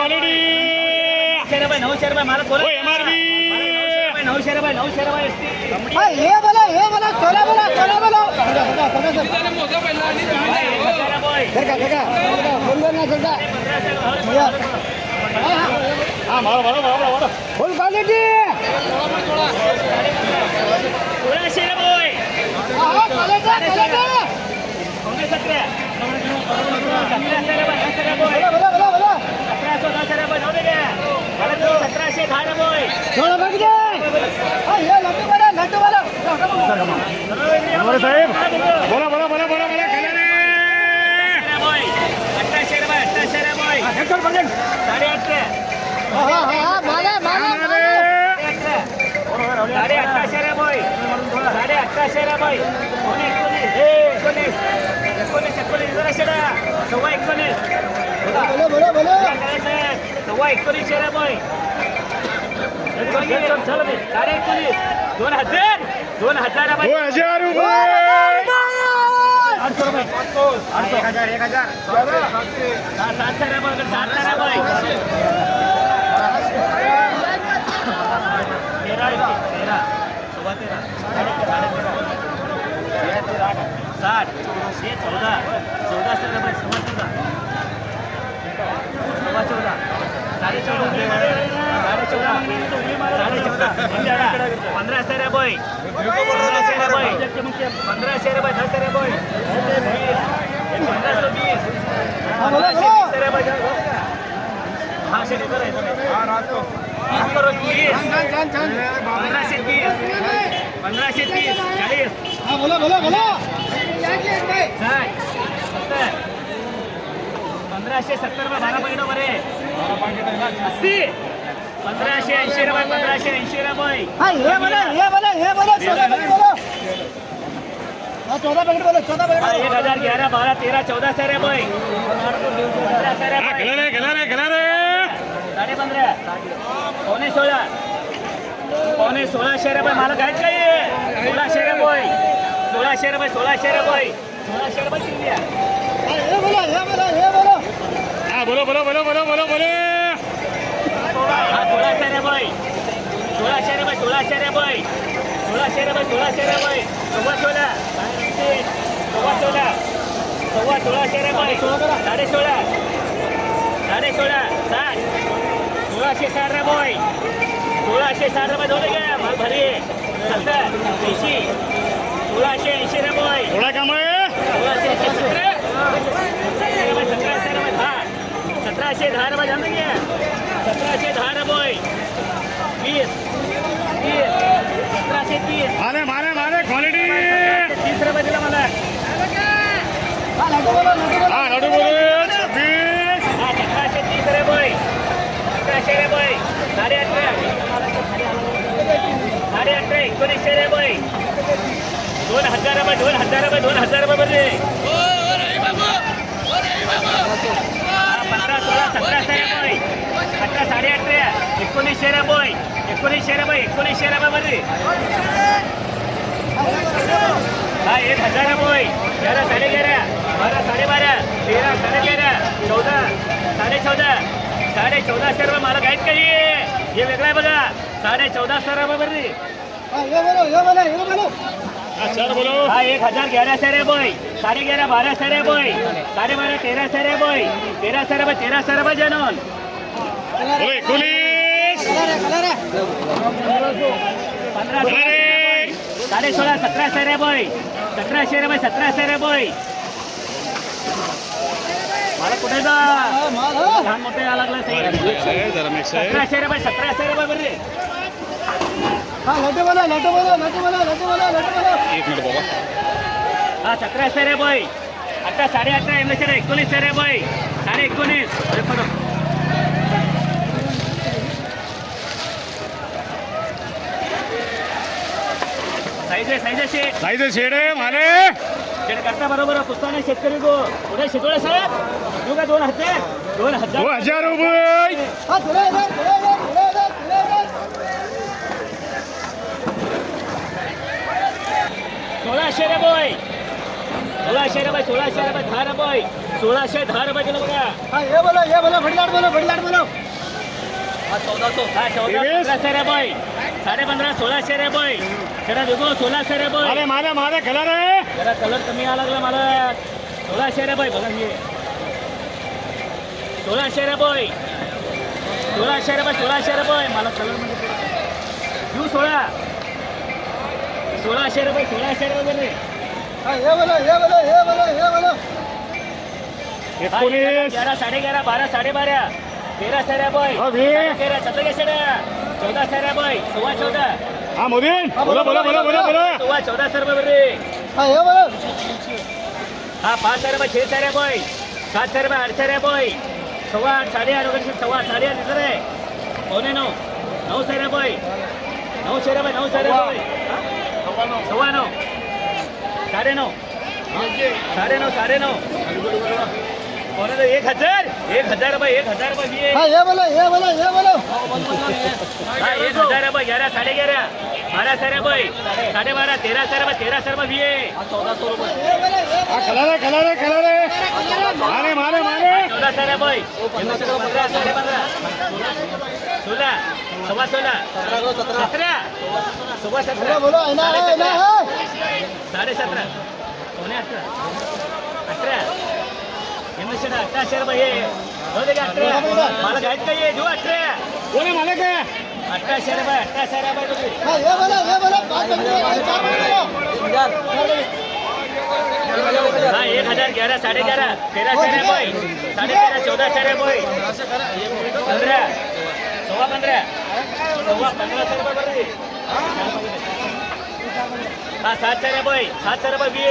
quality 900 रुपये मला बोला MRP 900 रुपये हे बोला सोला बोला फुल क्वालिटी 1600 साहेब बोला 2000 1570 रुपये 12 पाकिट बरे 80 1580 रुपये 1580 रुपये हे बोला 14 पैकेट बोलो 14 पैकेट 1011 12 13 14 सर रुपये 15 सर साढ़े 15 पौने 1600 रुपये मला काय काय 1600 रुपये 1600 रुपये 1600 रुपये 1600 रुपये किती हे बोलो हाँ बोलो 1600 रुपये 1600 रुपये 1600 रुपये 1600 रुपये 1660 रुपये 1660 रुपये दोन घ्या माल भारी 70 1680 रुपये थोड़ा कम है 1710 रुपये जान घ्या 1710 रुपये 20 1730 मारे क्वालिटी 30 रुपये दिला मला हाँ लड्डू बोलो 26 1730 रुपये 1700 रुपये 18 1900 रुपये 2000 रुपये 2000 रुपये बरले 15 16 1700 रुपये 18 18 1900 रुपये 1900 रुपये बरले हा 1000 रुपये 11 11.5 12 12.5 13 11.5 14 14.5 रुपये मला गाईड काही हे वेगळं आहे बघा 14.5 रुपये बरली हे बोलो अच्छा बोलो हा 1011 सर रुपये 11.5 12 सर रुपये 12.5 13 सर रुपये 13 रुपये जनून बोलो 19 15 16 17 सर रुपये 1700 रुपये मला कुठे जा लहान मोठे यायला लागला जरा मिक्स है 1700 रुपये बरले लड्डू बोलो एक मिनट बाबा हा 1700 रुपये 18 18.5 19 रुपये 19.5 साईज शेड आहे माले शेड करता बरोबर पुस्ताने शेतकरी गो पुढे शिकवले साहेब तू का 2000 2000 रुपये 1600 रुपये 1600 रुपये 1600 रुपये 10 रुपये 1610 रुपये किलो बघा हाँ ये बोलो भड़लाट बोलो हा 14 1500 रुपये 15.5 1600 रुपये जरा देखो 1600 रुपये माले कलर आहे जरा कलर कमी यायला लागला मला 1600 रुपये बघा हे 1600 रुपये 1600 रुपये मला कलर मध्ये घेऊ 1600 रुपये 1600 रुपये हाँ ये बोलो 19 11 11.5 12 12.5 1300 रुपये अभी 13 17 1400 रुपये 14 हा मोदीन बोला 1400 रुपये बरे हाँ ये बोलो हा 500 रुपये 600 रुपये 700 रुपये 800 रुपये 8.5 8.5 वगैरे 8.5 8.5 इकडे 8.9 900 रुपये 900 रुपये 900 रुपये 9.9 9.5 कोण 1000 रुपये 1000 रुपये हाँ ये बोलो हा 1000 रुपये 11 11.5 1200 रुपये 12.5 1300 रुपये 1300 रुपये भी 1400 रुपये हा कलर आहे माले 1400 रुपये 15 15.5 16 सव्वा 16 17 सव्वा 17 बोलो है ना 17.5 पौने 18 1800 रुपये हो दे 18 मला गायत काय देऊ 18 कोणी मालक आहे 1800 रुपये हाँ ये बोलो 5 मिनट 4 मिनट हा 1000 11 11.5 1300 रुपये 13.5 1400 रुपये 15 सव्वा 1500 रुपये बरे हा 700 रुपये 700 रुपये भी